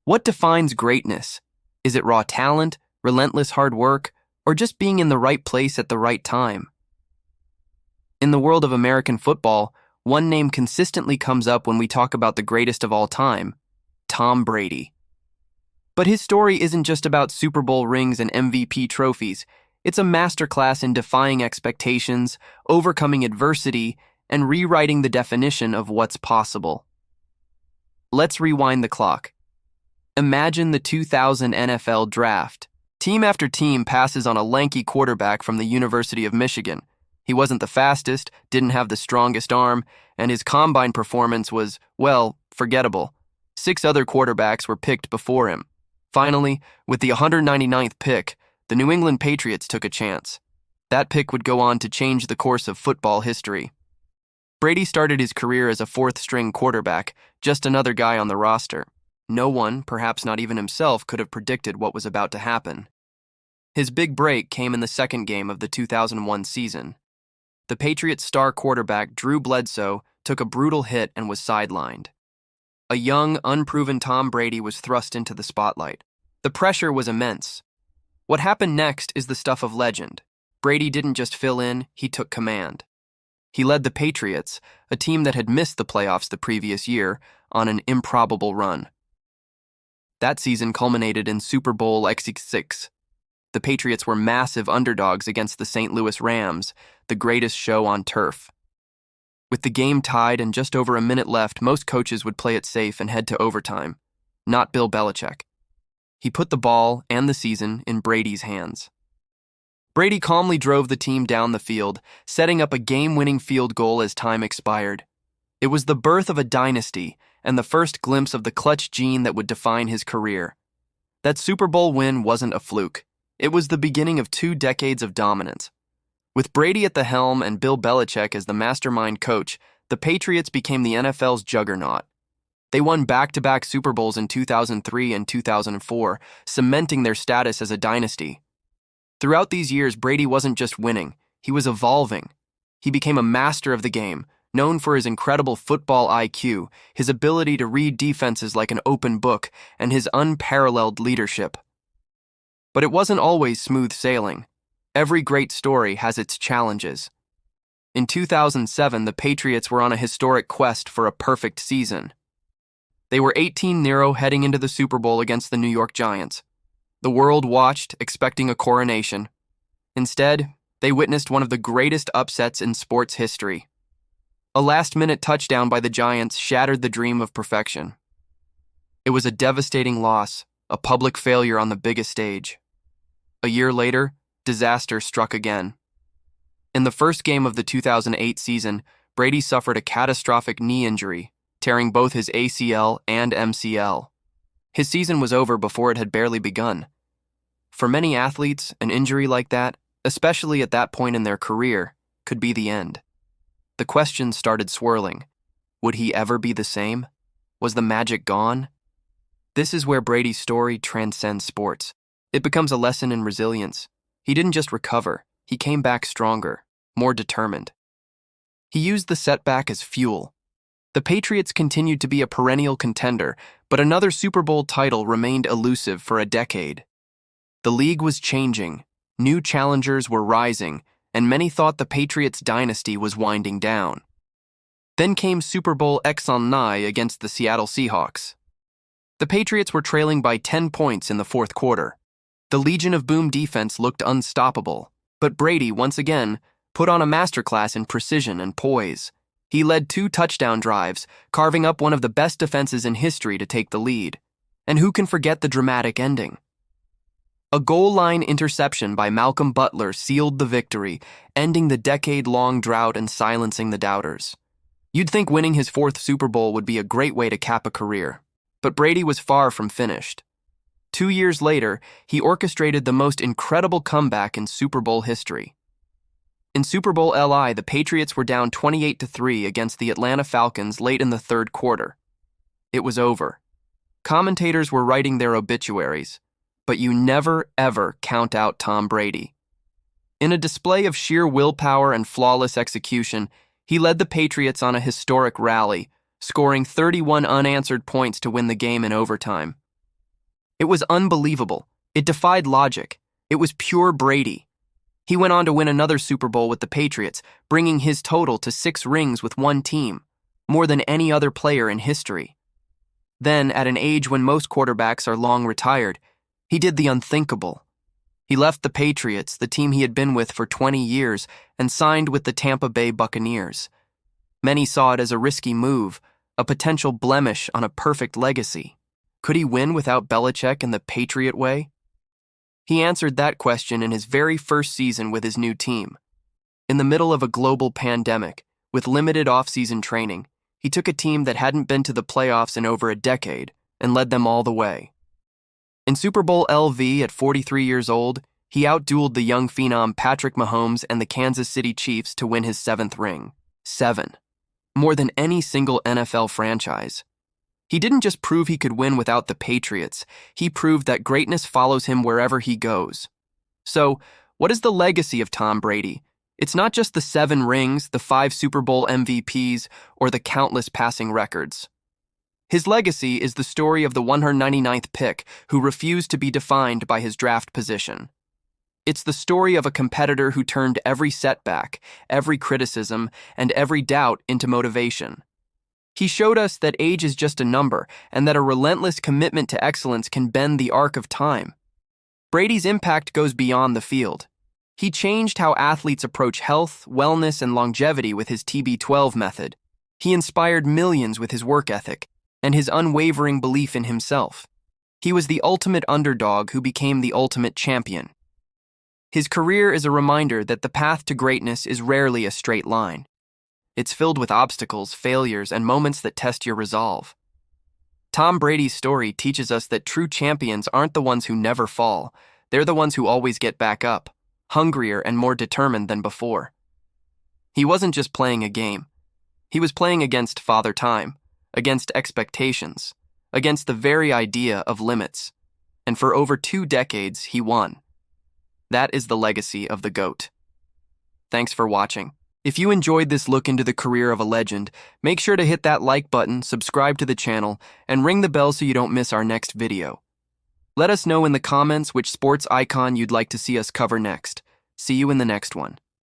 What defines greatness? Is it raw talent, relentless hard work, or just being in the right place at the right time? In the world of American football, one name consistently comes up when we talk about the greatest of all time, Tom Brady. But his story isn't just about Super Bowl rings and MVP trophies. It's a masterclass in defying expectations, overcoming adversity, and rewriting the definition of what's possible. Let's rewind the clock. Imagine the 2000 NFL Draft. Team after team passes on a lanky quarterback from the University of Michigan. He wasn't the fastest, didn't have the strongest arm, and his combine performance was, well, forgettable. 6 other quarterbacks were picked before him. Finally, with the 199th pick, the New England Patriots took a chance. That pick would go on to change the course of football history. Brady started his career as a fourth-string quarterback, just another guy on the roster. No one, perhaps not even himself, could have predicted what was about to happen. His big break came in the second game of the 2001 season. The Patriots' star quarterback, Drew Bledsoe, took a brutal hit and was sidelined. A young, unproven Tom Brady was thrust into the spotlight. The pressure was immense. What happened next is the stuff of legend. Brady didn't just fill in, he took command. He led the Patriots, a team that had missed the playoffs the previous year, on an improbable run. That season culminated in Super Bowl XXVI. The Patriots were massive underdogs against the St. Louis Rams, the greatest show on turf. With the game tied and just over a minute left, most coaches would play it safe and head to overtime. Not Bill Belichick. He put the ball and the season in Brady's hands. Brady calmly drove the team down the field, setting up a game-winning field goal as time expired. It was the birth of a dynasty and the first glimpse of the clutch gene that would define his career. That Super Bowl win wasn't a fluke. It was the beginning of 2 decades of dominance. With Brady at the helm and Bill Belichick as the mastermind coach, the Patriots became the NFL's juggernaut. They won back-to-back Super Bowls in 2003 and 2004, cementing their status as a dynasty. Throughout these years, Brady wasn't just winning, he was evolving. He became a master of the game, known for his incredible football IQ, his ability to read defenses like an open book, and his unparalleled leadership. But it wasn't always smooth sailing. Every great story has its challenges. In 2007, the Patriots were on a historic quest for a perfect season. They were 18-0 heading into the Super Bowl against the New York Giants. The world watched, expecting a coronation. Instead, they witnessed one of the greatest upsets in sports history. A last-minute touchdown by the Giants shattered the dream of perfection. It was a devastating loss, a public failure on the biggest stage. A year later, disaster struck again. In the first game of the 2008 season, Brady suffered a catastrophic knee injury, tearing both his ACL and MCL. His season was over before it had barely begun. For many athletes, an injury like that, especially at that point in their career, could be the end. The questions started swirling. Would he ever be the same? Was the magic gone? This is where Brady's story transcends sports. It becomes a lesson in resilience. He didn't just recover, he came back stronger, more determined. He used the setback as fuel. The Patriots continued to be a perennial contender, but another Super Bowl title remained elusive for a decade. The league was changing, new challengers were rising, and many thought the Patriots' dynasty was winding down. Then came Super Bowl XXIX against the Seattle Seahawks. The Patriots were trailing by 10 points in the fourth quarter. The Legion of Boom defense looked unstoppable, but Brady, once again, put on a masterclass in precision and poise. He led 2 touchdown drives, carving up one of the best defenses in history to take the lead. And who can forget the dramatic ending? A goal-line interception by Malcolm Butler sealed the victory, ending the decade-long drought and silencing the doubters. You'd think winning his 4th Super Bowl would be a great way to cap a career, but Brady was far from finished. 2 years later, he orchestrated the most incredible comeback in Super Bowl history. In Super Bowl LI, the Patriots were down 28-3 against the Atlanta Falcons late in the third quarter. It was over. Commentators were writing their obituaries, but you never, ever count out Tom Brady. In a display of sheer willpower and flawless execution, he led the Patriots on a historic rally, scoring 31 unanswered points to win the game in overtime. It was unbelievable. It defied logic. It was pure Brady. He went on to win another Super Bowl with the Patriots, bringing his total to 6 rings with one team, more than any other player in history. Then, at an age when most quarterbacks are long retired, he did the unthinkable. He left the Patriots, the team he had been with for 20 years, and signed with the Tampa Bay Buccaneers. Many saw it as a risky move, a potential blemish on a perfect legacy. Could he win without Belichick in the Patriot way? He answered that question in his very first season with his new team. In the middle of a global pandemic, with limited off-season training, he took a team that hadn't been to the playoffs in over a decade and led them all the way. In Super Bowl LV at 43 years old, he outdueled the young phenom Patrick Mahomes and the Kansas City Chiefs to win his 7th ring. 7. More than any single NFL franchise. He didn't just prove he could win without the Patriots, he proved that greatness follows him wherever he goes. So, what is the legacy of Tom Brady? It's not just the 7 rings, the 5 Super Bowl MVPs, or the countless passing records. His legacy is the story of the 199th pick who refused to be defined by his draft position. It's the story of a competitor who turned every setback, every criticism, and every doubt into motivation. He showed us that age is just a number and that a relentless commitment to excellence can bend the arc of time. Brady's impact goes beyond the field. He changed how athletes approach health, wellness, and longevity with his TB12 method. He inspired millions with his work ethic and his unwavering belief in himself. He was the ultimate underdog who became the ultimate champion. His career is a reminder that the path to greatness is rarely a straight line. It's filled with obstacles, failures, and moments that test your resolve. Tom Brady's story teaches us that true champions aren't the ones who never fall. They're the ones who always get back up, hungrier and more determined than before. He wasn't just playing a game. He was playing against Father Time, against expectations, against the very idea of limits. And for over 2 decades, he won. That is the legacy of the GOAT. Thanks for watching. If you enjoyed this look into the career of a legend, make sure to hit that like button, subscribe to the channel, and ring the bell so you don't miss our next video. Let us know in the comments which sports icon you'd like to see us cover next. See you in the next one.